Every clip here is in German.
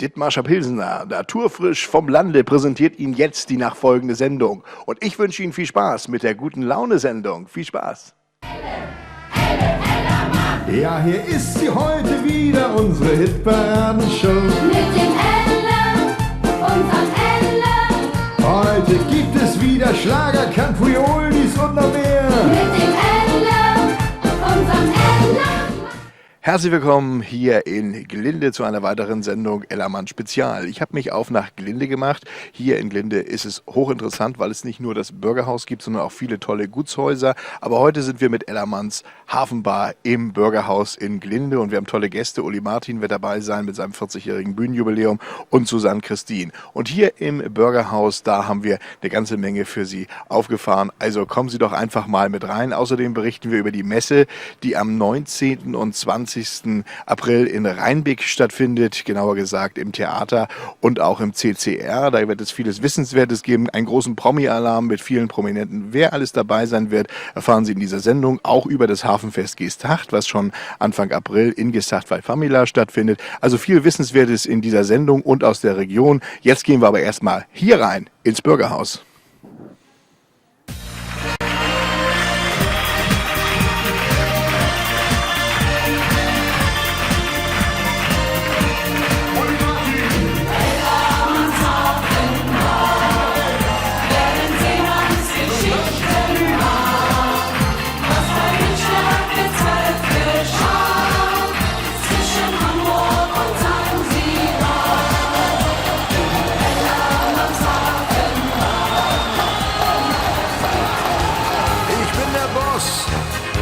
Dithmarscher Pilsener, naturfrisch vom Lande, präsentiert Ihnen jetzt die nachfolgende Sendung. Und ich wünsche Ihnen viel Spaß mit der Guten-Laune-Sendung. Viel Spaß! Ja, hier ist sie heute wieder, unsere Hitparadenshow. Mit dem Ella und am Ella. Heute gibt es wieder Schlager, Country, Oldies und noch mehr. Mit dem Ella und am Ella. Herzlich willkommen hier in Glinde zu einer weiteren Sendung Ellermann Spezial. Ich habe mich auf nach Glinde gemacht. Hier in Glinde ist es hochinteressant, weil es nicht nur das Bürgerhaus gibt, sondern auch viele tolle Gutshäuser. Aber heute sind wir mit Ellermanns Hafenbar im Bürgerhaus in Glinde und wir haben tolle Gäste. Uli Martin wird dabei sein mit seinem 40-jährigen Bühnenjubiläum und Susanne Christine. Und hier im Bürgerhaus, da haben wir eine ganze Menge für Sie aufgefahren. Also kommen Sie doch einfach mal mit rein. Außerdem berichten wir über die Messe, die am 19. und 20. April in Rheinbeck stattfindet, genauer gesagt im Theater und auch im CCR. Da wird es vieles Wissenswertes geben, einen großen Promi-Alarm mit vielen Prominenten. Wer alles dabei sein wird, erfahren Sie in dieser Sendung, auch über das Hafenfest Geesthacht, was schon Anfang April in Geesthacht bei Famila stattfindet. Also viel Wissenswertes in dieser Sendung und aus der Region. Jetzt gehen wir aber erstmal hier rein ins Bürgerhaus.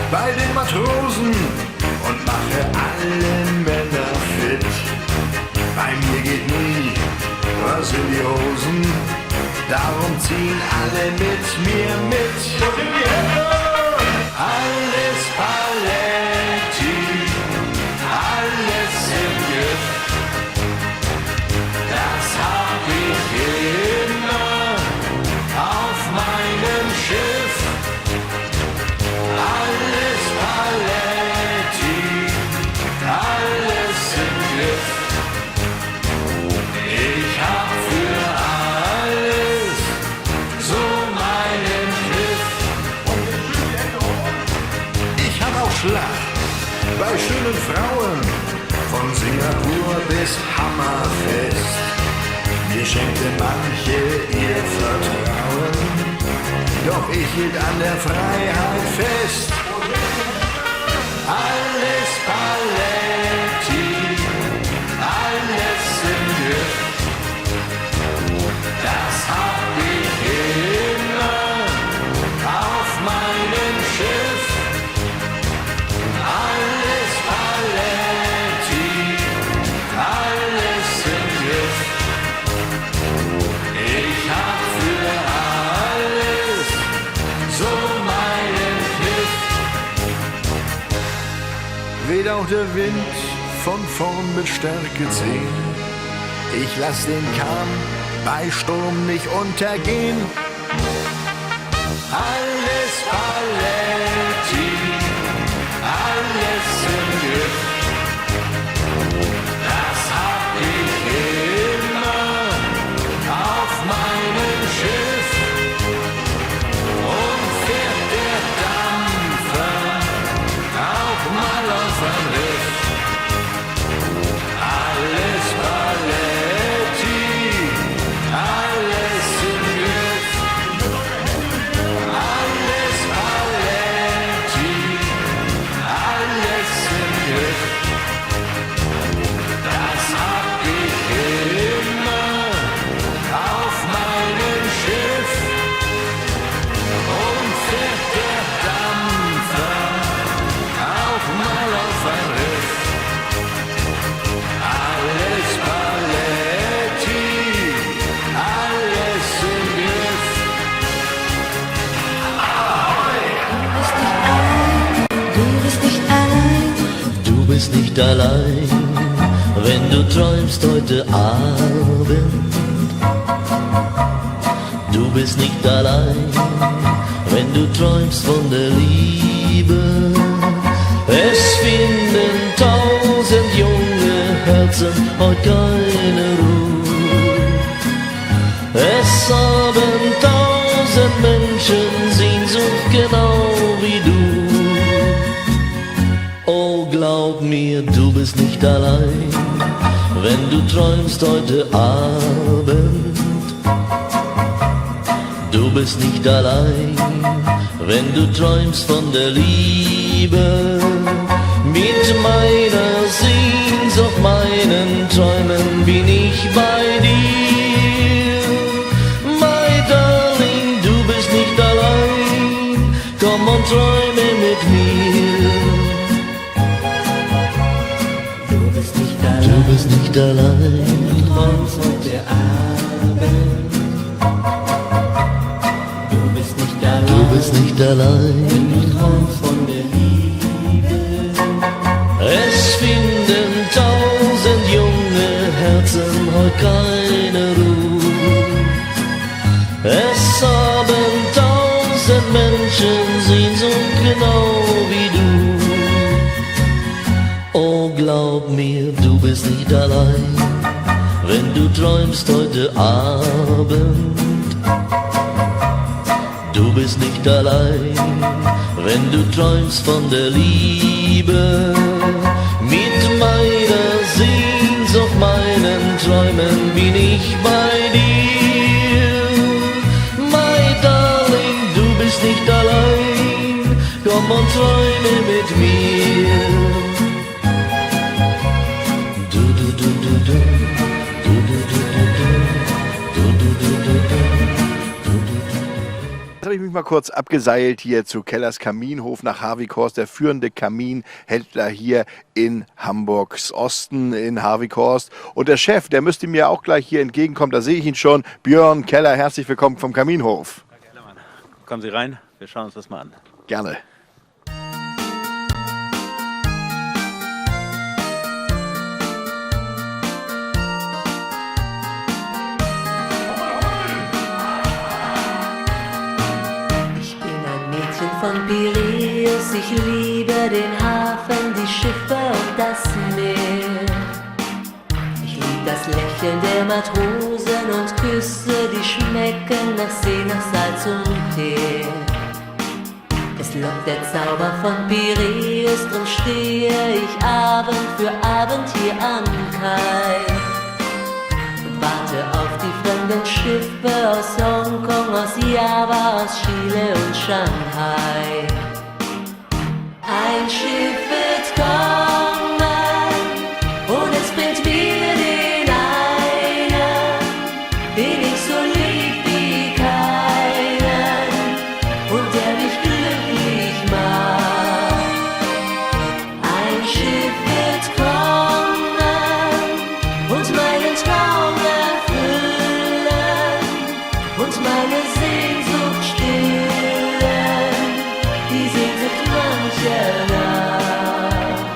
Bei den Matrosen und mache alle Männer fit. Bei mir geht nie was in die Hosen, darum ziehen alle mit mir mit. Alles Paletti, alles im Griff. Das hab ich immer auf meinem Schiff. Alles Paletti, alles im Griff. Ich hab für alles so meinen Griff. Ich hab auch Schlag bei schönen Frauen, von Singapur bis Hammerfest. Mir schenkte manche ihr Vertrauen, doch ich hielt an der Freiheit fest. Alles Paletti, alles im Griff. Das hab ich immer auf meinem Schiff. Alles Paletti, alles im Griff. Ich hab für alles so meinen Kniff. Weht auch der Wind von vorn mit Stärke 10. Ich lass den Kahn bei Sturm nicht untergehen. Alles Paletti, alles im Griff. Das hab ich immer auf meinem Schiff. Und fährt der Dampfer auch mal auf ein Riff. Alles Paletti, alles im Griff. Alles Paletti, alles im Griff. Das hab ich immer auf meinem Schiff. Und fährt der Dampfer auch mal auf ein Riff. Alles Paletti, alles im Griff. Du bist nicht allein, wenn du träumst heute Abend. Du bist nicht allein, wenn du träumst von der Liebe. Es finden 1000 junge Herzen heut keine Ruhe. Es haben 1000 Menschen Sehnsucht genau wie du. Oh, glaub mir, du bist nicht allein, wenn du träumst heute Abend. Du bist nicht allein, wenn du träumst von der Liebe. Mit meiner Sehnsucht, meinen Träumen bin ich bei dir. My darling, du bist nicht allein, komm und träume mit mir. Du bist nicht allein, du träumst heute Abend. Du bist nicht allein, du träumst von der Liebe. Es finden 1000 junge Herzen heut keine Ruhe. Es haben 1000 Menschen Sehnsucht genau wie du. Oh, glaub mir, du bist nicht allein, wenn du träumst heute Abend. Du bist nicht allein, wenn du träumst von der Liebe. Mit meiner Sehnsucht, meinen Träumen bin ich bei dir. My darling, du bist nicht allein, komm und träume mit mir. Du, du, du, du, du, du, du, du, du, du, du, du, du, du. Jetzt habe ich mich mal kurz abgeseilt hier zu Kellers Kaminhof nach Havikhorst, der führende Kaminhändler hier in Hamburgs Osten, in Havikhorst. Und der Chef, der müsste mir auch gleich hier entgegenkommen, da sehe ich ihn schon. Björn Keller, herzlich willkommen vom Kaminhof. Herr Kellermann, kommen Sie rein, wir schauen uns das mal an. Gerne. Von Piräus, ich liebe den Hafen, die Schiffe und das Meer. Ich lieb das Lächeln der Matrosen und Küsse, die schmecken nach See, nach Salz und Teer. Es lockt der Zauber von Piräus, drum stehe ich Abend für Abend hier am Kai. Warte auf die fremden Schiffe aus Hongkong, aus Java, aus Chile und Shanghai. Ein Schiff wird kommen und es bringt mir den einen, den ich so lieb wie keinen und der mich glücklich macht. Ein Schiff wird kommen und meinen Traum und meine Sehnsucht stillen, die Sehnsucht mancher Nacht.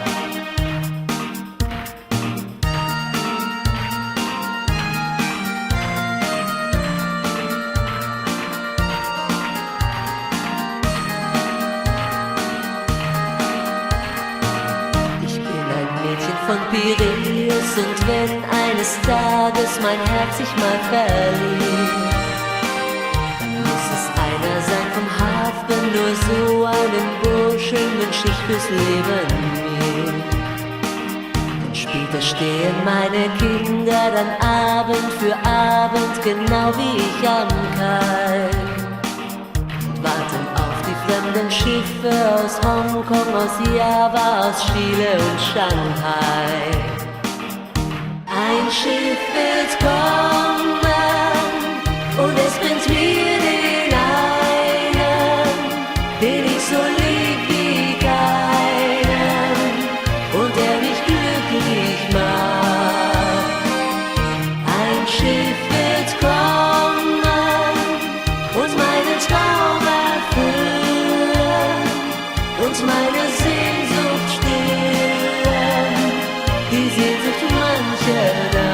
Ich bin ein Mädchen von Piräus und wenn eines Tages mein Herz sich mal verliebt, einer sein vom Hafen, nur so einen Burschen wünsch ich fürs Leben mir. Denn später stehen meine Kinder dann Abend für Abend, genau wie ich am Kai. Und warten auf die fremden Schiffe aus Hongkong, aus Java, aus Chile und Shanghai. Ein Schiff wird kommen und es bringt mir den einen, den ich so lieb wie keinen und der mich glücklich macht. Ein Schiff wird kommen und meinen Traum erfüllen und meine Sehnsucht stillen, die Sehnsucht mancher Nacht.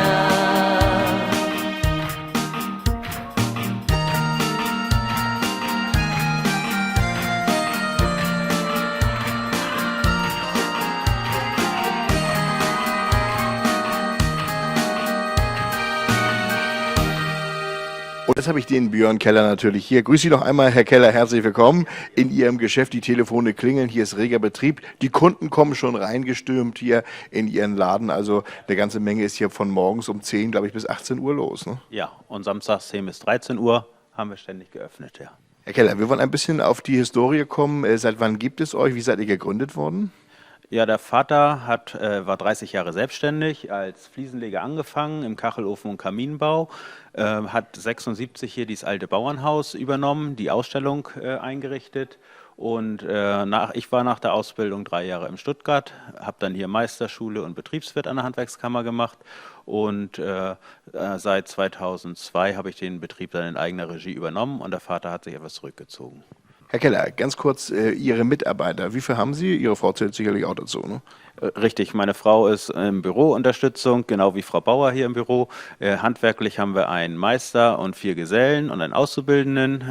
Jetzt habe ich den Björn Keller natürlich hier. Grüß Sie doch einmal, Herr Keller, herzlich willkommen in Ihrem Geschäft. Die Telefone klingeln, hier ist reger Betrieb. Die Kunden kommen schon reingestürmt hier in Ihren Laden. Also eine ganze Menge ist hier von morgens um 10, glaube ich, bis 18 Uhr los. Ne? Ja, und samstags 10 bis 13 Uhr haben wir ständig geöffnet, ja. Herr Keller, wir wollen ein bisschen auf die Historie kommen. Seit wann gibt es euch? Wie seid ihr gegründet worden? Ja, der Vater war 30 Jahre selbstständig, als Fliesenleger angefangen im Kachelofen- und Kaminbau, hat 76 hier dieses alte Bauernhaus übernommen, die Ausstellung eingerichtet und ich war nach der Ausbildung 3 Jahre in Stuttgart, habe dann hier Meisterschule und Betriebswirt an der Handwerkskammer gemacht und seit 2002 habe ich den Betrieb dann in eigener Regie übernommen und der Vater hat sich etwas zurückgezogen. Herr Keller, ganz kurz, Ihre Mitarbeiter, wie viel haben Sie? Ihre Frau zählt sicherlich auch dazu, ne? Richtig, meine Frau ist im Büro Unterstützung, genau wie Frau Bauer hier im Büro. Handwerklich haben wir einen Meister und 4 Gesellen und einen Auszubildenden.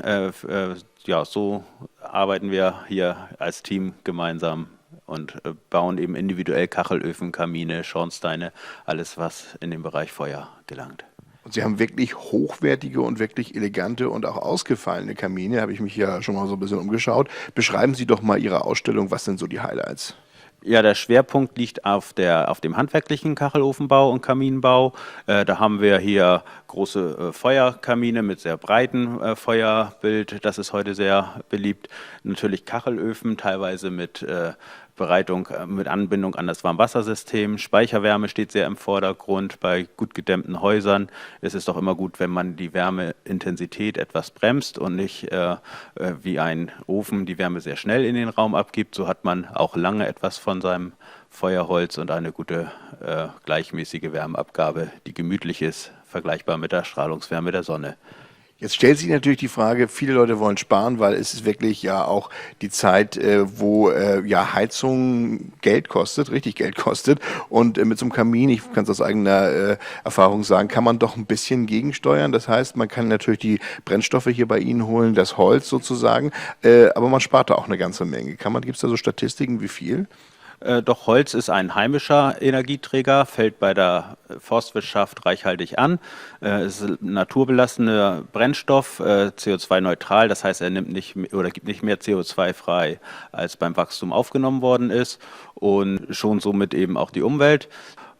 Ja, so arbeiten wir hier als Team gemeinsam und bauen eben individuell Kachelöfen, Kamine, Schornsteine, alles, was in den Bereich Feuer gelangt. Und Sie haben wirklich hochwertige und wirklich elegante und auch ausgefallene Kamine, habe ich mich ja schon mal so ein bisschen umgeschaut. Beschreiben Sie doch mal Ihre Ausstellung, was sind so die Highlights? Ja, der Schwerpunkt liegt auf dem handwerklichen Kachelofenbau und Kaminbau. Da haben wir hier große Feuerkamine mit sehr breitem Feuerbild. Das ist heute sehr beliebt. Natürlich Kachelöfen, teilweise mit Bereitung, mit Anbindung an das Warmwassersystem. Speicherwärme steht sehr im Vordergrund. Bei gut gedämmten Häusern ist es doch immer gut, wenn man die Wärmeintensität etwas bremst und nicht wie ein Ofen die Wärme sehr schnell in den Raum abgibt. So hat man auch lange etwas von seinem Feuerholz und eine gute gleichmäßige Wärmeabgabe, die gemütlich ist, vergleichbar mit der Strahlungswärme der Sonne. Jetzt stellt sich natürlich die Frage, viele Leute wollen sparen, weil es ist wirklich ja auch die Zeit, wo ja Heizung Geld kostet, richtig Geld kostet. Und mit so einem Kamin, ich kann es aus eigener Erfahrung sagen, kann man doch ein bisschen gegensteuern. Das heißt, man kann natürlich die Brennstoffe hier bei Ihnen holen, das Holz sozusagen, aber man spart da auch eine ganze Menge. Gibt es da so Statistiken, wie viel? Doch Holz ist ein heimischer Energieträger, fällt bei der Forstwirtschaft reichhaltig an. Es ist ein naturbelassender Brennstoff, CO2-neutral, das heißt, er nimmt nicht oder gibt nicht mehr CO2 frei, als beim Wachstum aufgenommen worden ist und schont somit eben auch die Umwelt.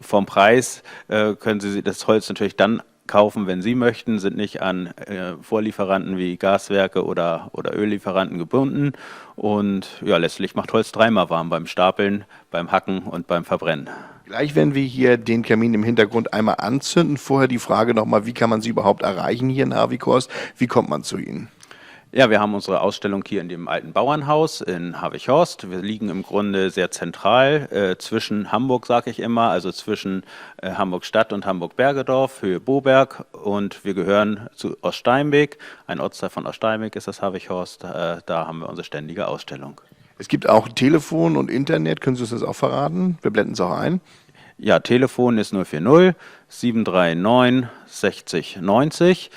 Vom Preis können Sie das Holz natürlich dann kaufen, wenn Sie möchten, sind nicht an Vorlieferanten wie Gaswerke oder Öllieferanten gebunden. Und ja, letztlich macht Holz dreimal warm beim Stapeln, beim Hacken und beim Verbrennen. Gleich, wenn wir hier den Kamin im Hintergrund einmal anzünden, vorher die Frage nochmal, wie kann man Sie überhaupt erreichen hier in Havikhorst? Wie kommt man zu Ihnen? Ja, wir haben unsere Ausstellung hier in dem alten Bauernhaus in Havikhorst. Wir liegen im Grunde sehr zentral zwischen Hamburg, sage ich immer, also zwischen Hamburg-Stadt und Hamburg-Bergedorf, Höhe Boberg. Und wir gehören zu Oststeinbek. Ein Ortsteil von Oststeinbek ist das Havikhorst. Da haben wir unsere ständige Ausstellung. Es gibt auch Telefon und Internet. Können Sie uns das auch verraten? Wir blenden es auch ein. Ja, Telefon ist 040 739 60 90.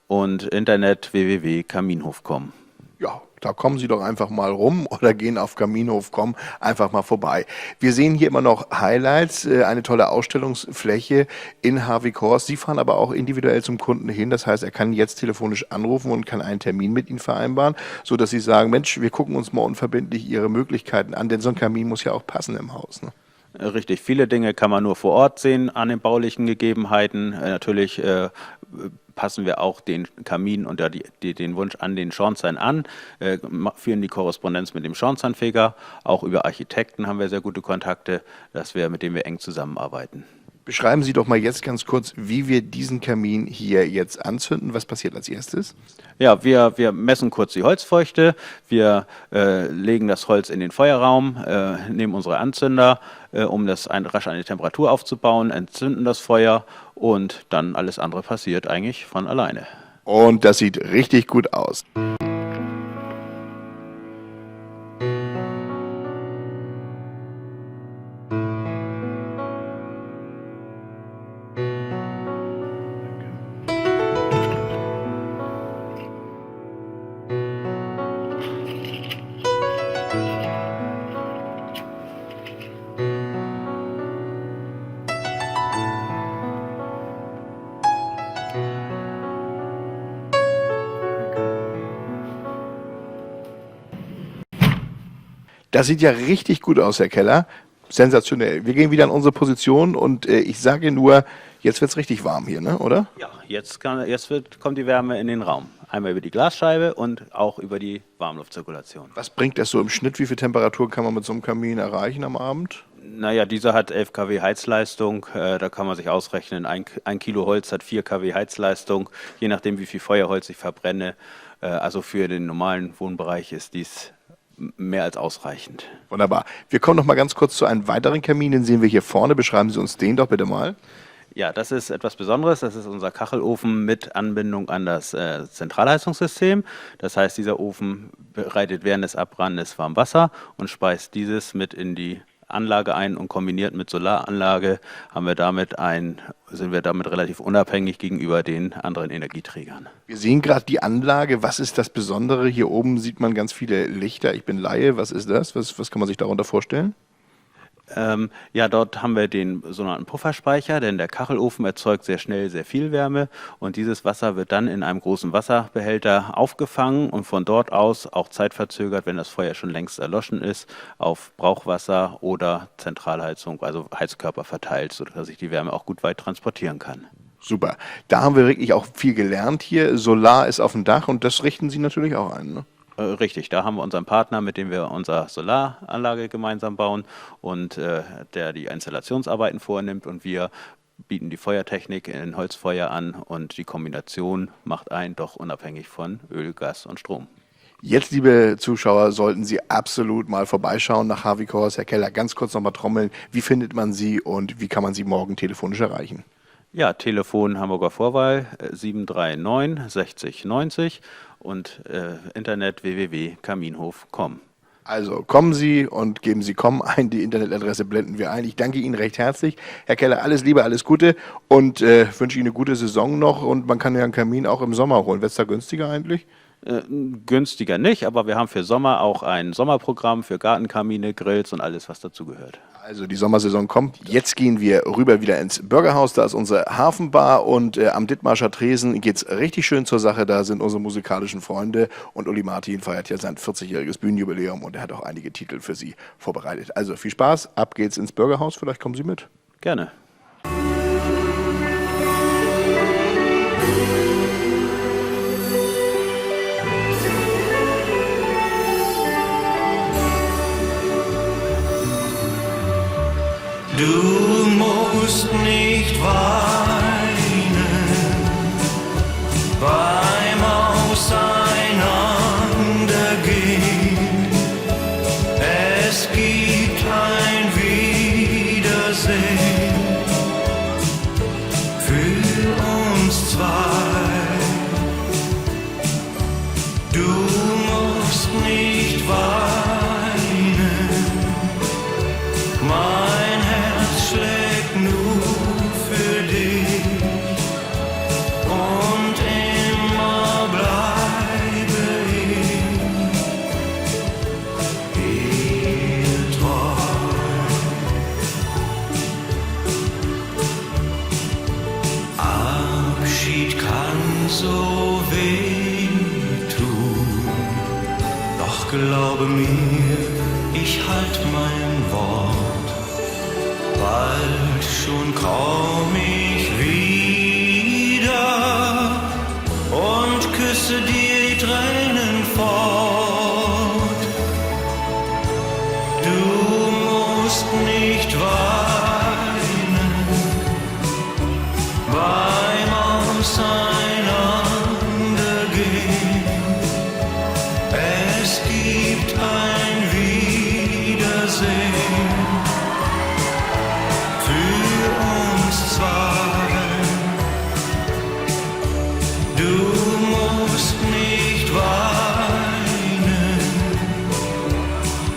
Und Internet www.kaminhof.com. Ja, da kommen Sie doch einfach mal rum oder gehen auf Kaminhof.com einfach mal vorbei. Wir sehen hier immer noch Highlights, eine tolle Ausstellungsfläche in Havikhorst. Sie fahren aber auch individuell zum Kunden hin. Das heißt, er kann jetzt telefonisch anrufen und kann einen Termin mit Ihnen vereinbaren, sodass Sie sagen, Mensch, wir gucken uns mal unverbindlich Ihre Möglichkeiten an, denn so ein Kamin muss ja auch passen im Haus, ne? Richtig, viele Dinge kann man nur vor Ort sehen an den baulichen Gegebenheiten. Natürlich passen wir auch den Kamin und den Wunsch an den Schornstein an, führen die Korrespondenz mit dem Schornsteinfeger. Auch über Architekten haben wir sehr gute Kontakte, mit denen wir eng zusammenarbeiten. Beschreiben Sie doch mal jetzt ganz kurz, wie wir diesen Kamin hier jetzt anzünden. Was passiert als erstes? Ja, wir messen kurz die Holzfeuchte, wir legen das Holz in den Feuerraum, nehmen unsere Anzünder, um das rasch eine Temperatur aufzubauen, entzünden das Feuer und dann alles andere passiert eigentlich von alleine. Und das sieht richtig gut aus. Das sieht ja richtig gut aus, Herr Keller. Sensationell. Wir gehen wieder an unsere Position und ich sage nur, jetzt wird's richtig warm hier, ne? Oder? Ja, kommt die Wärme in den Raum. Einmal über die Glasscheibe und auch über die Warmluftzirkulation. Was bringt das so im Schnitt? Wie viel Temperatur kann man mit so einem Kamin erreichen am Abend? Naja, dieser hat 11 kW Heizleistung. Da kann man sich ausrechnen, ein Kilo Holz hat 4 kW Heizleistung. Je nachdem, wie viel Feuerholz ich verbrenne. Also für den normalen Wohnbereich ist dies mehr als ausreichend. Wunderbar. Wir kommen noch mal ganz kurz zu einem weiteren Kamin, den sehen wir hier vorne. Beschreiben Sie uns den doch bitte mal. Ja, das ist etwas Besonderes. Das ist unser Kachelofen mit Anbindung an das Zentralheizungssystem. Das heißt, dieser Ofen bereitet während des Abbrandes warm Wasser und speist dieses mit in die Anlage ein, und kombiniert mit Solaranlage sind wir damit relativ unabhängig gegenüber den anderen Energieträgern. Wir sehen gerade die Anlage. Was ist das Besondere? Hier oben sieht man ganz viele Lichter. Ich bin Laie. Was ist das? Was kann man sich darunter vorstellen? Ja, dort haben wir den sogenannten Pufferspeicher, denn der Kachelofen erzeugt sehr schnell sehr viel Wärme, und dieses Wasser wird dann in einem großen Wasserbehälter aufgefangen und von dort aus, auch zeitverzögert, wenn das Feuer schon längst erloschen ist, auf Brauchwasser oder Zentralheizung, also Heizkörper verteilt, sodass ich die Wärme auch gut weit transportieren kann. Super. Da haben wir wirklich auch viel gelernt hier. Solar ist auf dem Dach und das richten Sie natürlich auch ein, ne? Richtig, da haben wir unseren Partner, mit dem wir unsere Solaranlage gemeinsam bauen und der die Installationsarbeiten vornimmt, und wir bieten die Feuertechnik in Holzfeuer an, und die Kombination macht einen doch unabhängig von Öl, Gas und Strom. Jetzt, liebe Zuschauer, sollten Sie absolut mal vorbeischauen nach Havik Horst. Herr Keller, ganz kurz nochmal trommeln. Wie findet man Sie und wie kann man Sie morgen telefonisch erreichen? Ja, Telefon Hamburger Vorwahl 739 60 90 und Internet www.kaminhof.com. Also kommen Sie und geben Sie "komm" ein. Die Internetadresse blenden wir ein. Ich danke Ihnen recht herzlich. Herr Keller, alles Liebe, alles Gute und wünsche Ihnen eine gute Saison noch. Und man kann ja einen Kamin auch im Sommer holen. Wird es da günstiger eigentlich? Günstiger nicht, aber wir haben für Sommer auch ein Sommerprogramm für Gartenkamine, Grills und alles, was dazugehört. Also die Sommersaison kommt. Jetzt gehen wir rüber wieder ins Burgerhaus. Da ist unsere Hafenbar und am Dithmarscher Tresen geht's richtig schön zur Sache. Da sind unsere musikalischen Freunde und Uli Martin feiert ja sein 40-jähriges Bühnenjubiläum und er hat auch einige Titel für Sie vorbereitet. Also viel Spaß, ab geht's ins Burgerhaus. Vielleicht kommen Sie mit. Gerne. Du musst nicht weinen beim Auseinandergehen. Es gibt ein Wiedersehen für uns zwei. Du musst nicht weinen, mein Herz schlägt nur für dich und immer bleibe ich dir treu. Abschied kann so wehtun, doch glaube mir, ich halt mein Wort. Bald schon komm ich wieder und küsse dir die Tränen fort. Du musst nicht weinen beim Auseinandergehen. Es gibt ein Wiedersehen für uns zwei. Du musst nicht weinen,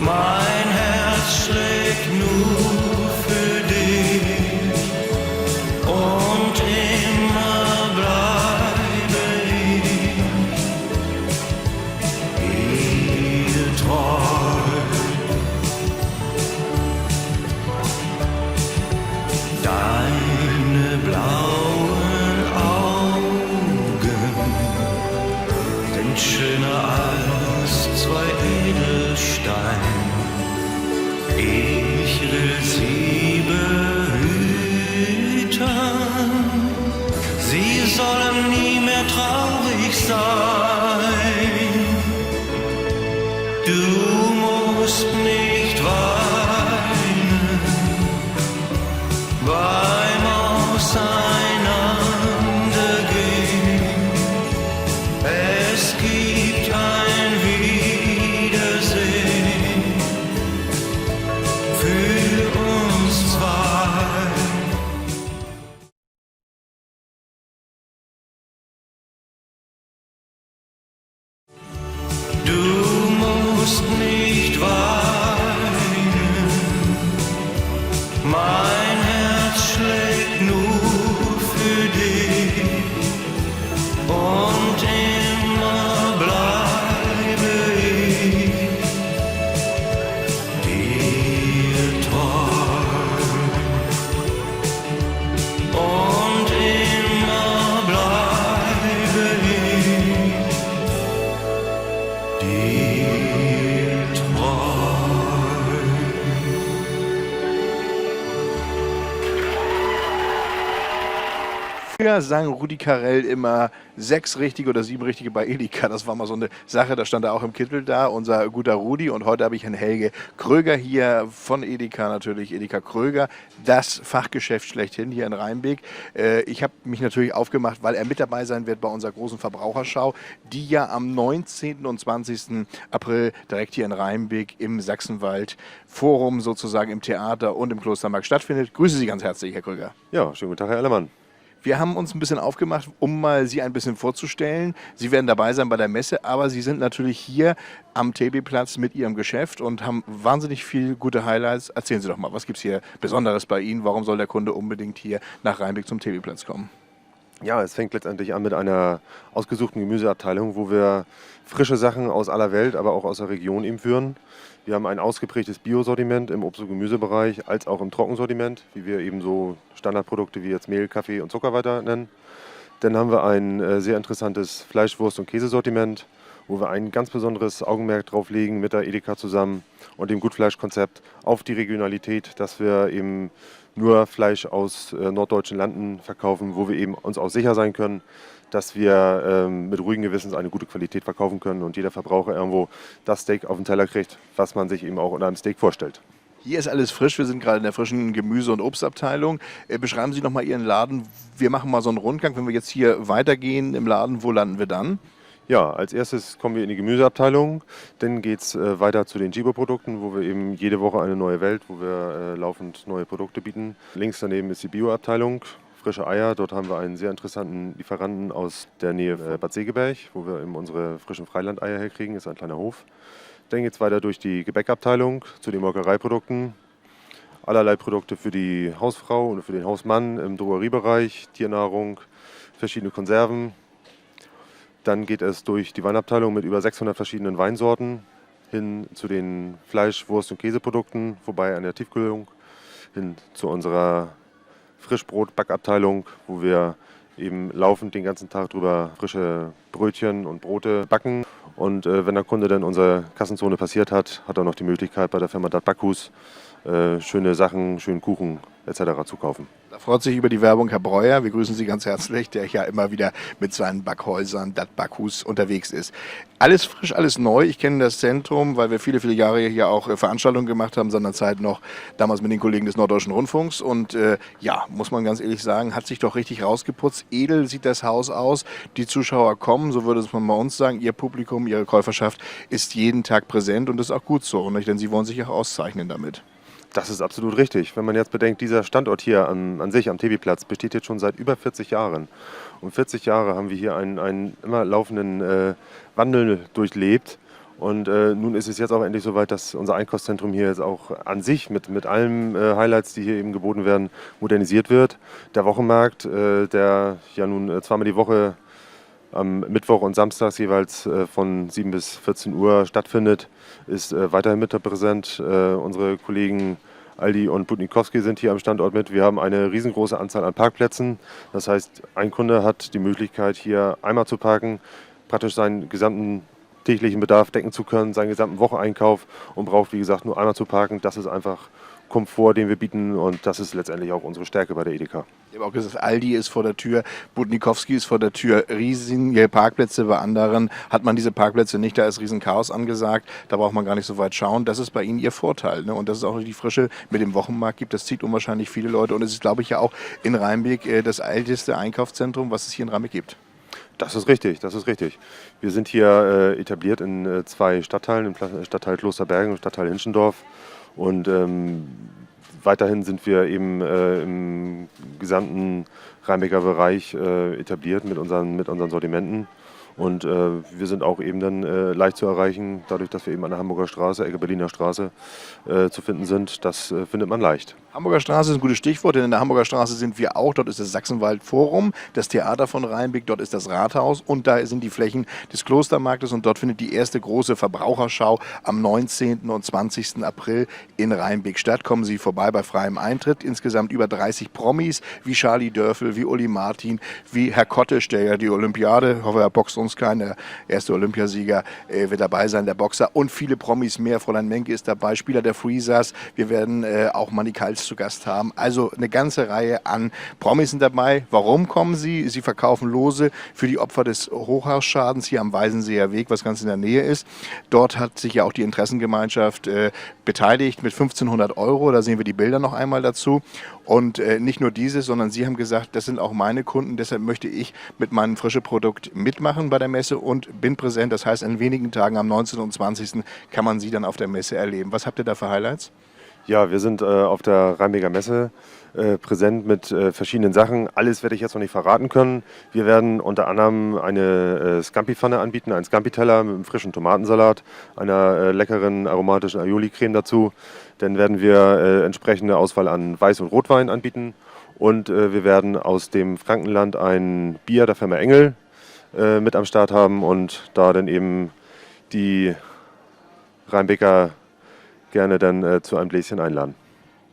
mein Herz schlägt nur für dich und sollen nie mehr traurig sein. Du musst nicht weinen beim Auseinandergehen. Es gibt ein Wiedersehen für uns zwei. Du musst nicht weinen, mein Herz schlägt nur für dich und immer bleibe ich dir treu und immer bleibe ich dir treu. Früher sang Rudi Carrell immer 6 richtige oder 7 richtige bei Edeka. Das war mal so eine Sache, da stand er auch im Kittel da, unser guter Rudi. Und heute habe ich Herrn Helge Kröger hier von Edeka natürlich, Edeka Kröger, das Fachgeschäft schlechthin hier in Rheinbeck. Ich habe mich natürlich aufgemacht, weil er mit dabei sein wird bei unserer großen Verbraucherschau, die ja am 19. und 20. April direkt hier in Rheinbeck im Sachsenwald Forum sozusagen im Theater und im Klostermarkt stattfindet. Grüße Sie ganz herzlich, Herr Kröger. Ja, schönen guten Tag, Herr Ellermann. Wir haben uns ein bisschen aufgemacht, um mal Sie ein bisschen vorzustellen. Sie werden dabei sein bei der Messe, aber Sie sind natürlich hier am TB-Platz mit Ihrem Geschäft und haben wahnsinnig viele gute Highlights. Erzählen Sie doch mal, was gibt es hier Besonderes bei Ihnen? Warum soll der Kunde unbedingt hier nach Rheinbeck zum TB-Platz kommen? Ja, es fängt letztendlich an mit einer ausgesuchten Gemüseabteilung, wo wir frische Sachen aus aller Welt, aber auch aus der Region eben führen. Wir haben ein ausgeprägtes Biosortiment im Obst- und Gemüsebereich, als auch im Trockensortiment, wie wir eben so Standardprodukte wie jetzt Mehl, Kaffee und Zucker weiter nennen. Dann haben wir ein sehr interessantes Fleisch-, Wurst- und Käsesortiment, wo wir ein ganz besonderes Augenmerk drauf legen mit der Edeka zusammen und dem Gutfleischkonzept auf die Regionalität, dass wir eben nur Fleisch aus norddeutschen Landen verkaufen, wo wir eben uns auch sicher sein können, dass wir mit ruhigen Gewissens eine gute Qualität verkaufen können und jeder Verbraucher irgendwo das Steak auf den Teller kriegt, was man sich eben auch unter einem Steak vorstellt. Hier ist alles frisch. Wir sind gerade in der frischen Gemüse- und Obstabteilung. Beschreiben Sie noch mal Ihren Laden. Wir machen mal so einen Rundgang. Wenn wir jetzt hier weitergehen im Laden, wo landen wir dann? Ja, als erstes kommen wir in die Gemüseabteilung. Dann geht es weiter zu den Jibo-Produkten, wo wir eben jede Woche eine neue Welt, wo wir laufend neue Produkte bieten. Links daneben ist die Bio-Abteilung. Frische Eier, dort haben wir einen sehr interessanten Lieferanten aus der Nähe Bad Segeberg, wo wir eben unsere frischen Freilandeier herkriegen, das ist ein kleiner Hof. Dann geht es weiter durch die Gebäckabteilung zu den Molkereiprodukten. Allerlei Produkte für die Hausfrau und für den Hausmann im Drogeriebereich, Tiernahrung, verschiedene Konserven. Dann geht es durch die Weinabteilung mit über 600 verschiedenen Weinsorten hin zu den Fleisch-, Wurst- und Käseprodukten, vorbei an der Tiefkühlung, hin zu unserer Frischbrot-Backabteilung, wo wir eben laufend den ganzen Tag drüber frische Brötchen und Brote backen. Und wenn der Kunde dann unsere Kassenzone passiert hat, hat er noch die Möglichkeit, bei der Firma Dat Backhus schöne Sachen, schönen Kuchen etc. zu kaufen. Da freut sich über die Werbung Herr Breuer. Wir grüßen Sie ganz herzlich, der ja immer wieder mit seinen Backhäusern, Dat Backhus, unterwegs ist. Alles frisch, alles neu. Ich kenne das Zentrum, weil wir viele, viele Jahre hier auch Veranstaltungen gemacht haben, seinerzeit noch damals mit den Kollegen des Norddeutschen Rundfunks. Und ja, muss man ganz ehrlich sagen, hat sich doch richtig rausgeputzt. Edel sieht das Haus aus. Die Zuschauer kommen, so würde es man bei uns sagen. Ihr Publikum, Ihre Käuferschaft ist jeden Tag präsent und das ist auch gut so. Nicht? Denn Sie wollen sich auch auszeichnen damit. Das ist absolut richtig. Wenn man jetzt bedenkt, dieser Standort hier an sich am TB-Platz besteht jetzt schon seit über 40 Jahren. Und 40 Jahre haben wir hier einen immer laufenden Wandel durchlebt. Und nun ist es jetzt auch endlich soweit, dass unser Einkaufszentrum hier jetzt auch an sich mit allen Highlights, die hier eben geboten werden, modernisiert wird. Der Wochenmarkt, der ja nun zweimal die Woche am Mittwoch und Samstags jeweils von 7 bis 14 Uhr stattfindet, ist weiterhin mit präsent. Unsere Kollegen Aldi und Butnikowski sind hier am Standort mit. Wir haben eine riesengroße Anzahl an Parkplätzen. Das heißt, ein Kunde hat die Möglichkeit, hier einmal zu parken, praktisch seinen gesamten täglichen Bedarf decken zu können, seinen gesamten Wocheneinkauf und braucht, wie gesagt, nur einmal zu parken. Das ist einfach Komfort, den wir bieten, und das ist letztendlich auch unsere Stärke bei der Edeka. Ich habe auch gesagt, Aldi ist vor der Tür, Budnikowski ist vor der Tür, riesige Parkplätze. Bei anderen hat man diese Parkplätze nicht, da ist Riesenchaos angesagt, da braucht man gar nicht so weit schauen. Das ist bei Ihnen Ihr Vorteil, ne? Und dass es auch die Frische mit dem Wochenmarkt gibt, das zieht unwahrscheinlich viele Leute. Und es ist, glaube ich, ja auch in Rheinbeck das älteste Einkaufszentrum, was es hier in Rheinbeck gibt. Das ist richtig, das ist richtig. Wir sind hier etabliert in 2 Stadtteilen, im Stadtteil Klosterbergen und Stadtteil Hinschendorf. Und weiterhin sind wir eben im gesamten Rheinbecker Bereich etabliert mit unseren Sortimenten. Und wir sind auch eben dann leicht zu erreichen, dadurch, dass wir eben an der Hamburger Straße, Ecke Berliner Straße zu finden sind. Das findet man leicht. Hamburger Straße ist ein gutes Stichwort, denn in der Hamburger Straße sind wir auch. Dort ist das Sachsenwald-Forum, das Theater von Rheinbeck, dort ist das Rathaus und da sind die Flächen des Klostermarktes und dort findet die erste große Verbraucherschau am 19. und 20. April in Rheinbeck statt. Kommen Sie vorbei bei freiem Eintritt. Insgesamt über 30 Promis wie Charlie Dörfel, wie Uli Martin, wie Herr Kottisch, der ja die Olympiade, ich hoffe, er boxt uns kein, der erste Olympiasieger wird dabei sein, der Boxer, und viele Promis mehr. Fräulein Menke ist dabei, Spieler der Freezers. Wir werden auch Manny Kals zu Gast haben. Also eine ganze Reihe an Promis sind dabei. Warum kommen sie? Sie verkaufen Lose für die Opfer des Hochhausschadens hier am Weißenseer Weg, was ganz in der Nähe ist. Dort hat sich ja auch die Interessengemeinschaft beteiligt mit 1.500 €. Da sehen wir die Bilder noch einmal dazu. Und nicht nur dieses, sondern Sie haben gesagt, das sind auch meine Kunden. Deshalb möchte ich mit meinem frischen Produkt mitmachen bei der Messe und bin präsent. Das heißt, in wenigen Tagen am 19. und 20. kann man Sie dann auf der Messe erleben. Was habt ihr da für Highlights? Ja, wir sind auf der Rheinbecker Messe präsent mit verschiedenen Sachen. Alles werde ich jetzt noch nicht verraten können. Wir werden unter anderem eine Scampi-Pfanne anbieten, einen Scampi-Teller mit einem frischen Tomatensalat, einer leckeren aromatischen Aioli-Creme dazu. Dann werden wir entsprechende Auswahl an Weiß- und Rotwein anbieten. Und wir werden aus dem Frankenland ein Bier der Firma Engel mit am Start haben und da dann eben die Rheinbecker gerne dann zu einem Bläschen einladen.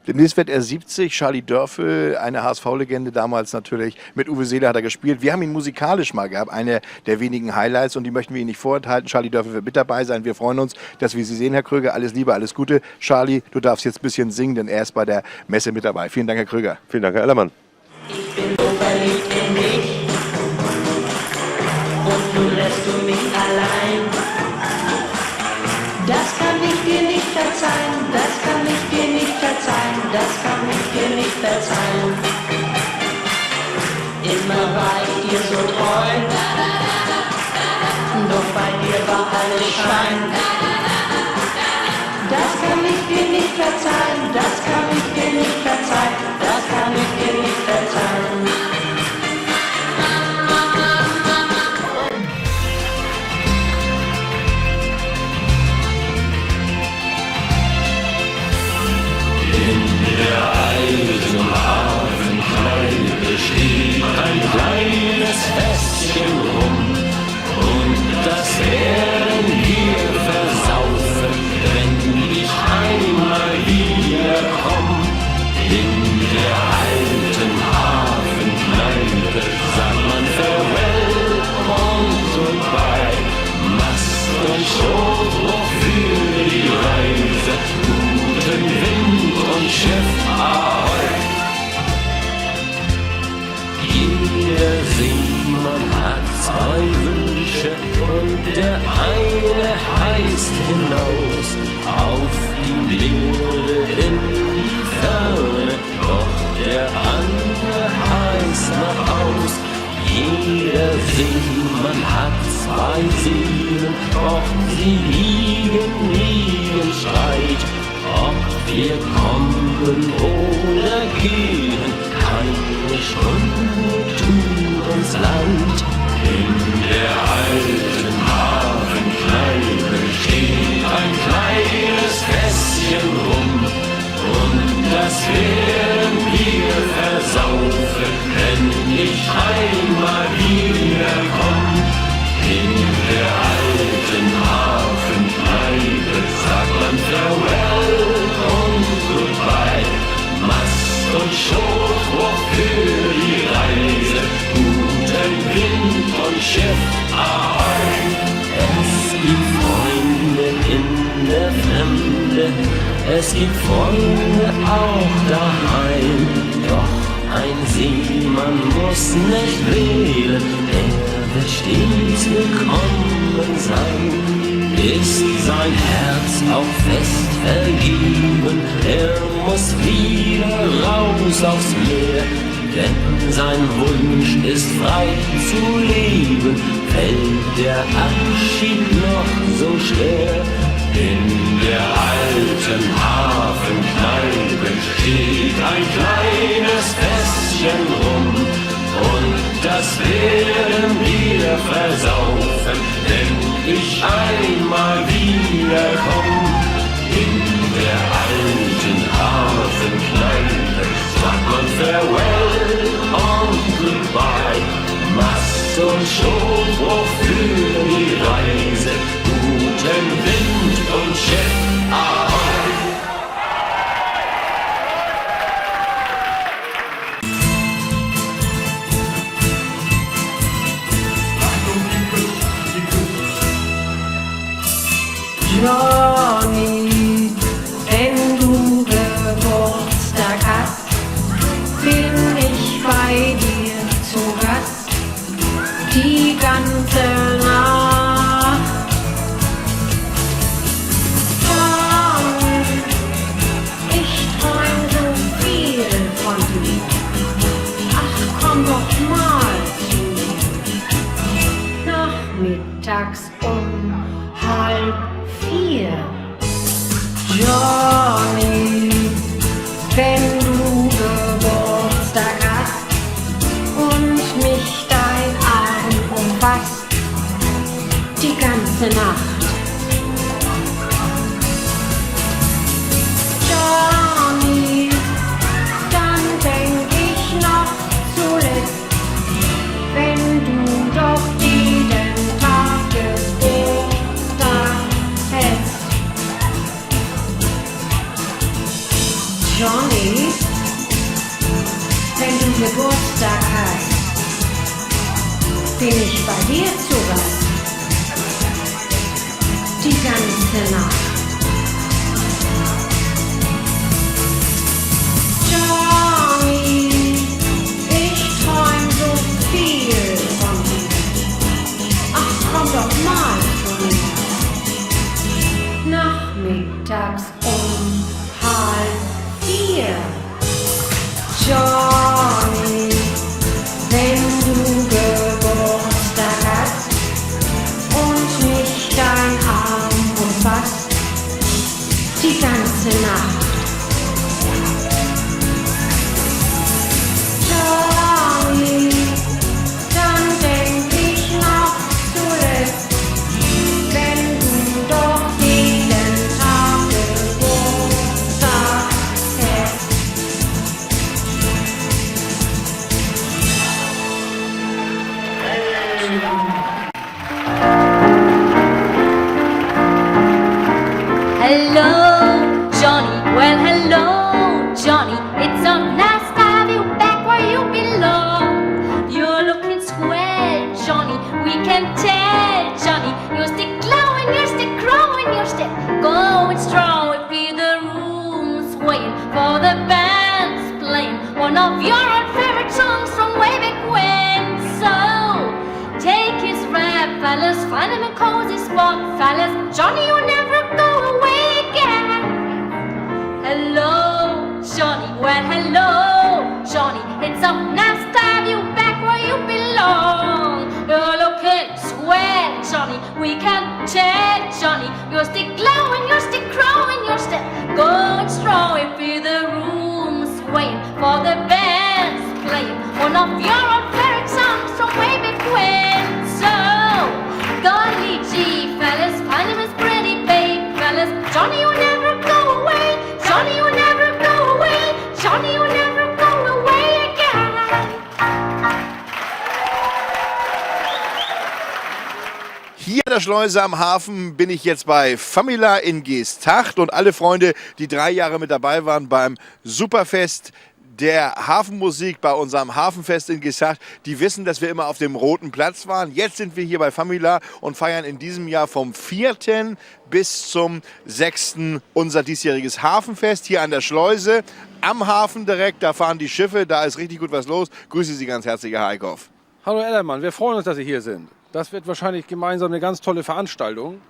Demnächst wird er 70, Charlie Dörfel, eine HSV-Legende, damals natürlich mit Uwe Seeler hat er gespielt. Wir haben ihn musikalisch mal gehabt, eine der wenigen Highlights, und die möchten wir Ihnen nicht vorenthalten. Charlie Dörfel wird mit dabei sein. Wir freuen uns, dass wir Sie sehen, Herr Kröger. Alles Liebe, alles Gute. Charlie, du darfst jetzt ein bisschen singen, denn er ist bei der Messe mit dabei. Vielen Dank, Herr Kröger. Vielen Dank, Herr Ellermann. Ich bin so verliebt in dich und nun lässt du mich allein. Das kann ich dir nicht verzeihen, das kann ich dir nicht verzeihen, das kann ich dir nicht verzeihen. Immer war ich dir so treu, doch bei dir war alles Schein. Das kann ich dir nicht verzeihen, das kann ich dir nicht verzeihen, das kann ich dir nicht verzeihen. Der alten Hafenkneipe steht ein kleines Fässchen rum und das werden wir versaufen, wenn ich einmal wieder komm. In der alten Hafenkneipe sagt man Farewell und Goodbye, Mast und Strohbruch für die Reise, guten Wind und Schiff ahoi. Jeder Seemann hat 2 Wünsche und der eine heißt hinaus auf die Meere in die Ferne, doch der andere heißt nach Haus. Jeder Seemann hat 2 Seelen, doch sie liegen nie im Streit. Ob wir kommen oder gehen, keine Stunde tut uns leid. In der alten Hafenkneipe steht ein kleines Fässchen rum und das werden wir versaufen, wenn ich einmal wieder komm. In der alten Hafenkneipe sagt man Farewell und Goodbye, Mast und Strohbruch für die Reise, guten Wind und Schiff ahoi. Es gibt Freunde in der Fremde, Es gibt Freunde auch daheim, doch ein Seemann muss nicht wählen, er wird stets willkommen sein. Ist sein Herz auch fest vergeben, er muss wieder raus aufs Meer, denn sein Wunsch ist frei zu leben, fällt der Abschied noch so schwer. In der alten Hafenkneipe steht ein kleines Fässchen rum und das werden wir versaufen, wenn ich einmal wiederkomm. In der alten Hafenkneipe sagt man Farewell und Goodbye, Mast und Strohbruch für die Reise, guten Wind und Schiff ahoi. Johnny, wenn du Geburtstag hast, bin ich bei dir zu Gast die ganze Nacht. Johnny, ich träum so viel von dir. Ach, komm doch mal zu mir. Nachmittags um 3:30. Johnny, wenn du Geburtstag hast und mich dein Arm umfasst, die ganze Nacht. Johnny, dann denk ich noch zuletzt, wenn du doch jeden Tag Geburtstag hättest. Johnny, wenn du Geburtstag hast, bin ich bei dir zu Gast die ganze Nacht. Johnny, ich träum so viel von dir. Ach, komm doch mal zu mir. Nachmittags um 3:30. Johnny, wenn du Geburtstag hast und mich dein Arm umfasst, die ganze Nacht. Johnny, dann denk ich noch zuletzt, wenn du doch jeden Tag Geburtstag hättest. Hello, Johnny. Well, hello, Johnny. It's so nice to have you back where you belong. You're looking swell, Johnny. We can tell, Johnny. You're still glowing, you're still growing, you're still going strong. We feel the room swaying for the band's playing one of your old favorite songs from way back when. So take his rap, fellas. Find him a cozy spot, fellas. Johnny, you'll never go away again. Hello, Johnny. Well, hello, Johnny. It's so nice to have you back where you belong. You're looking swell, Johnny. We can tell, Johnny. You're still glowing, you're still growing, you're still going strong. We feel the room swaying for the band's playing one of your old favorite songs from way back when. So, golly gee, fellas, find him his pretty babe, fellas. Johnny, you'll never go away. Johnny, you'll never go away. Johnny, you'll never go away again. Hier in der Schleuse am Hafen bin ich jetzt bei Famila in Geesthacht und alle Freunde, die 3 Jahre mit dabei waren beim Superfest, der Hafenmusik bei unserem Hafenfest in Geesthacht, die wissen, dass wir immer auf dem Roten Platz waren. Jetzt sind wir hier bei Famila und feiern in diesem Jahr vom 4. bis zum 6. unser diesjähriges Hafenfest hier an der Schleuse. Am Hafen direkt, da fahren die Schiffe, da ist richtig gut was los. Grüße Sie ganz herzlich, Herr Eickhoff. Hallo Ellermann, wir freuen uns, dass Sie hier sind. Das wird wahrscheinlich gemeinsam eine ganz tolle Veranstaltung.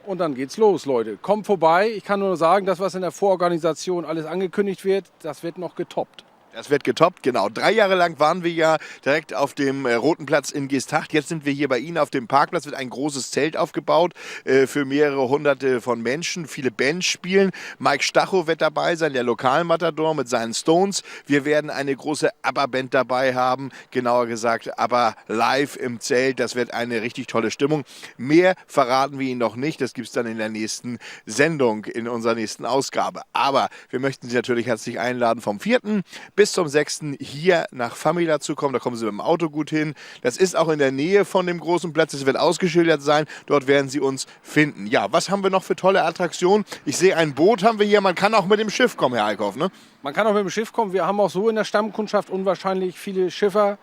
Und dann geht's los, Leute. Kommt vorbei. Ich kann nur sagen, das, was in der Vororganisation alles angekündigt wird, das wird noch getoppt. Das wird getoppt, genau. 3 Jahre lang waren wir ja direkt auf dem Roten Platz in Geesthacht. Jetzt sind wir hier bei Ihnen auf dem Parkplatz. Wird ein großes Zelt aufgebaut für mehrere hunderte von Menschen. Viele Bands spielen. Mike Stacho wird dabei sein, der Lokalmatador mit seinen Stones. Wir werden eine große ABBA-Band dabei haben. Genauer gesagt ABBA live im Zelt. Das wird eine richtig tolle Stimmung. Mehr verraten wir Ihnen noch nicht. Das gibt es dann in der nächsten Sendung, in unserer nächsten Ausgabe. Aber wir möchten Sie natürlich herzlich einladen, vom 4. bis zum 6. hier nach Famila zu kommen. Da kommen Sie mit dem Auto gut hin. Das ist auch in der Nähe von dem großen Platz. Es wird ausgeschildert sein. Dort werden Sie uns finden. Ja, was haben wir noch für tolle Attraktionen? Ich sehe, ein Boot haben wir hier. Man kann auch mit dem Schiff kommen, Herr Eickhoff, ne? Man kann auch mit dem Schiff kommen. Wir haben auch so in der Stammkundschaft unwahrscheinlich viele Schiffer.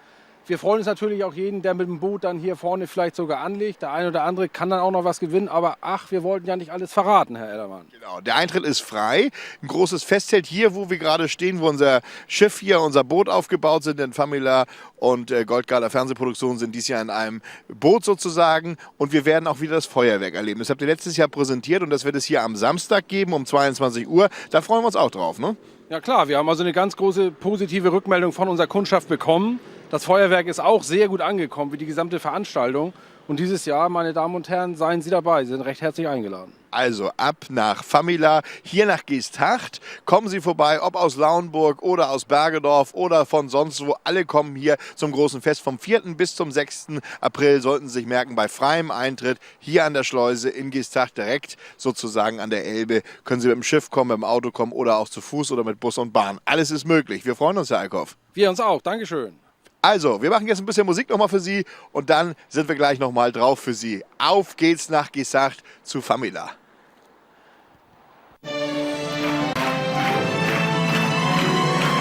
Wir freuen uns natürlich auch jeden, der mit dem Boot dann hier vorne vielleicht sogar anlegt. Der eine oder andere kann dann auch noch was gewinnen. Aber ach, wir wollten ja nicht alles verraten, Herr Ellermann. Genau, der Eintritt ist frei. Ein großes Festzelt hier, wo wir gerade stehen, wo unser Schiff hier, unser Boot aufgebaut sind. Denn Famila und Goldgala Fernsehproduktionen sind dieses Jahr in einem Boot sozusagen. Und wir werden auch wieder das Feuerwerk erleben. Das habt ihr letztes Jahr präsentiert und das wird es hier am Samstag geben um 22 Uhr. Da freuen wir uns auch drauf, ne? Ja klar, wir haben also eine ganz große positive Rückmeldung von unserer Kundschaft bekommen. Das Feuerwerk ist auch sehr gut angekommen, wie die gesamte Veranstaltung. Und dieses Jahr, meine Damen und Herren, seien Sie dabei. Sie sind recht herzlich eingeladen. Also ab nach Famila, hier nach Geesthacht. Kommen Sie vorbei, ob aus Lauenburg oder aus Bergedorf oder von sonst wo. Alle kommen hier zum großen Fest vom 4. bis zum 6. April. Sollten Sie sich merken, bei freiem Eintritt hier an der Schleuse in Geesthacht, direkt sozusagen an der Elbe. Können Sie mit dem Schiff kommen, mit dem Auto kommen oder auch zu Fuß oder mit Bus und Bahn. Alles ist möglich. Wir freuen uns, Herr Eickhoff. Wir uns auch. Dankeschön. Also, wir machen jetzt ein bisschen Musik nochmal für Sie und dann sind wir gleich nochmal drauf für Sie. Auf geht's nach Geesthacht zu Famila.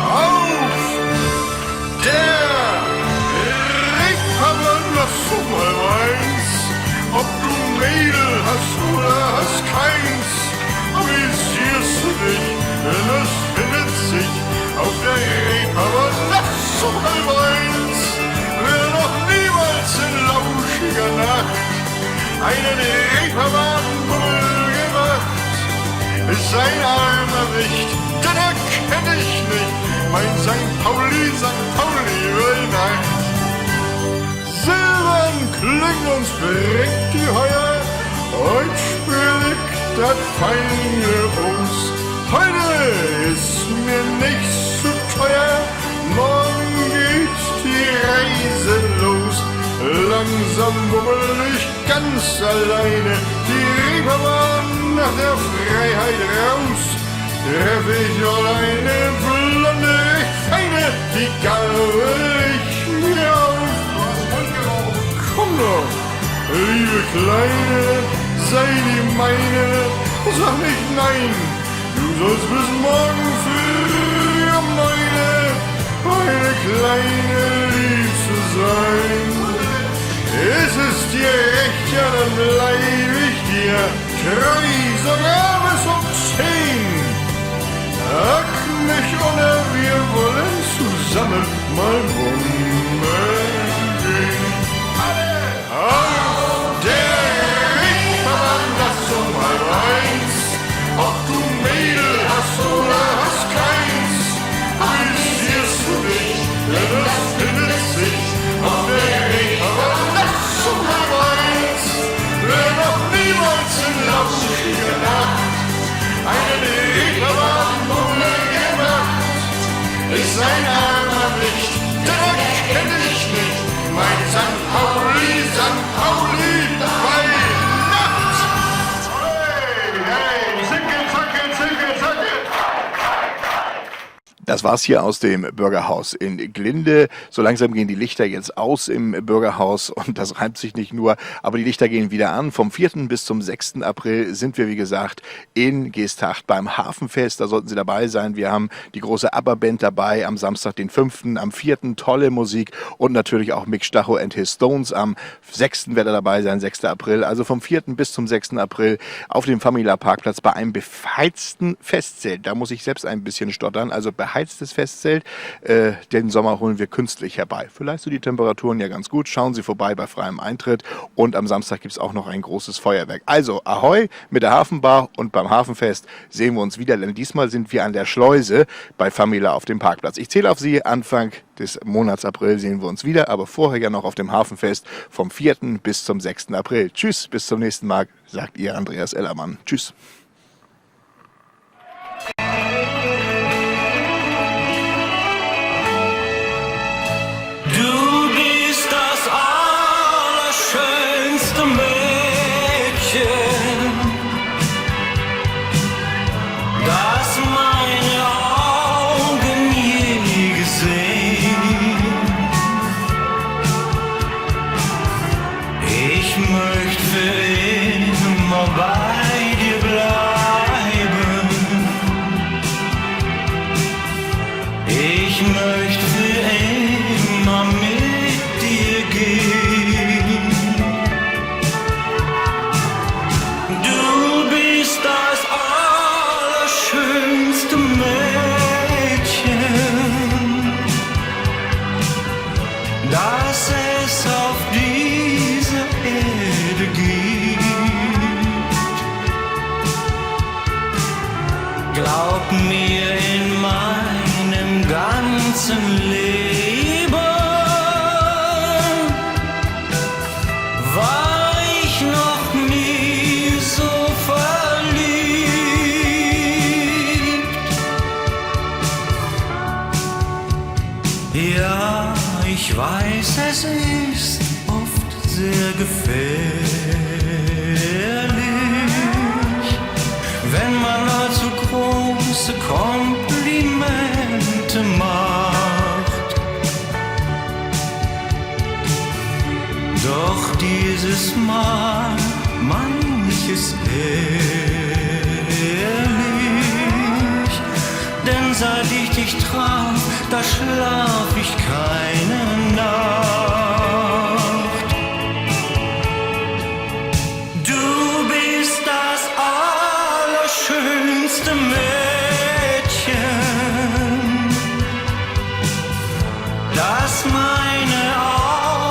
Auf der Reeperbahn, lass du mal eins. Ob du Mädel hast oder hast keins, amüsierst du dich, denn es findet sich auf der Reeperbahn, lass du mal eins. Wer noch niemals in lauschiger Nacht einen Reeperbahn-Bummel gemacht, ist ein armer Wicht, denn er kennt dich nicht, mein St. Pauli über die Nacht. Silbern klingt uns bringt die Heuer, heut spürlich dat feine Bus. Heute ist mir nichts zu teuer, morgen geht die Reise los. Langsam bummel ich ganz alleine die Reeperbahn nach der Freiheit raus. Treff ich alleine blonde, recht feine, die gabe ich mir auf. Komm doch, liebe Kleine, sei die meine, sag nicht nein, du sollst bis morgen früh um 9 meine kleine Liebste sein. Ist es dir recht, ja, dann bleib ich dir treu, sogar bis um 10. Hack mich oder wir wollen zusammen mal bummeln gehen. Auf der Reeperbahn, lass uns mal eins. Ob du Mädel hast oder hast keins, amüsierst du dich, denn es findet sich auf der Reeperbahn, lass uns mal eins. Wer noch niemals in lauschiger Nacht einen Reeperbahn-Bummel gemacht, ist ein armer Wicht, denn er kennt dich Das war's hier aus dem Bürgerhaus in Glinde. So langsam gehen die Lichter jetzt aus im Bürgerhaus und das reimt sich nicht nur, aber die Lichter gehen wieder an. Vom 4. bis zum 6. April sind wir, wie gesagt, in Geesthacht beim Hafenfest. Da sollten Sie dabei sein. Wir haben die große ABBA-Band dabei am Samstag, den 5., am 4. tolle Musik und natürlich auch Mick Stacho and his Stones. Am 6. wird er dabei sein, 6. April. Also vom 4. bis zum 6. April auf dem Famila Parkplatz bei einem beheizten Festzelt. Da muss ich selbst ein bisschen stottern. Also beheiztes Festzelt. Den Sommer holen wir künstlich herbei. Vielleicht so die Temperaturen ja ganz gut. Schauen Sie vorbei bei freiem Eintritt. Und am Samstag gibt es auch noch ein großes Feuerwerk. Also Ahoi mit der Hafenbar und beim Hafenfest sehen wir uns wieder. Denn diesmal sind wir an der Schleuse bei Famila auf dem Parkplatz. Ich zähle auf Sie. Anfang des Monats April sehen wir uns wieder. Aber vorher ja noch auf dem Hafenfest vom 4. bis zum 6. April. Tschüss, bis zum nächsten Mal, sagt Ihr Andreas Ellermann. Tschüss. Du bist das allerschönste Mädchen, das meine Augen je gesehen. Ich möchte für immer bei dir bleiben. Ich möchte für immer mit dir gehen. Du bist das allerschönste Mädchen, das es auf dieser Erde gibt. Glaub mir, in meinem ganzen Leben war ich noch nie so verliebt. Ja, ich weiß, es ist oft sehr gefährlich, wenn man allzu große Komplimente macht. Doch dieses Mal manches ehrlich, denn seit ich dich traf, da schlaf ich keine Nacht. Du bist das allerschönste Mädchen, das meine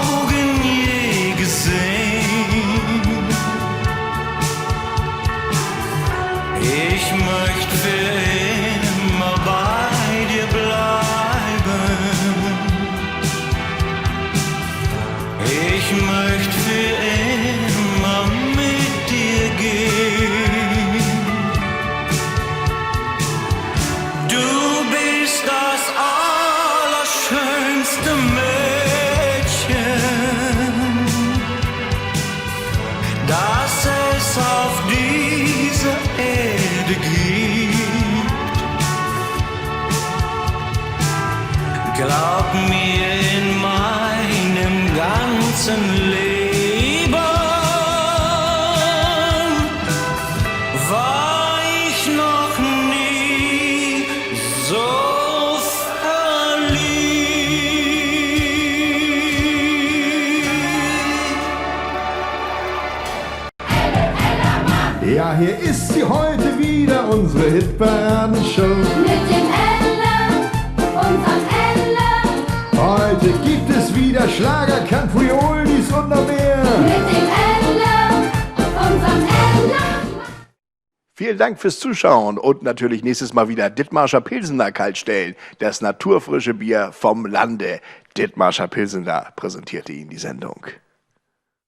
Augen je gesehen. Ich möchte für immer bei dir bleiben. Ich möchte für immer mit dir gehen. Du bist das allerschönste Mädchen, das es auf dieser Erde gibt. Glaub mir, in meinem ganzen Leben war ich noch nie so verliebt. Ja, hier ist sie heute wieder, unsere Hitparadenshow. Mit dem Ella, unserem Ella. Heute gibt es wieder Schlager, Country, Oldies und noch mehr. Mit dem Ella, unserem Ella. Vielen Dank fürs Zuschauen und natürlich nächstes Mal wieder Dithmarscher Pilsener kaltstellen. Das naturfrische Bier vom Lande. Dithmarscher Pilsener präsentierte Ihnen die Sendung.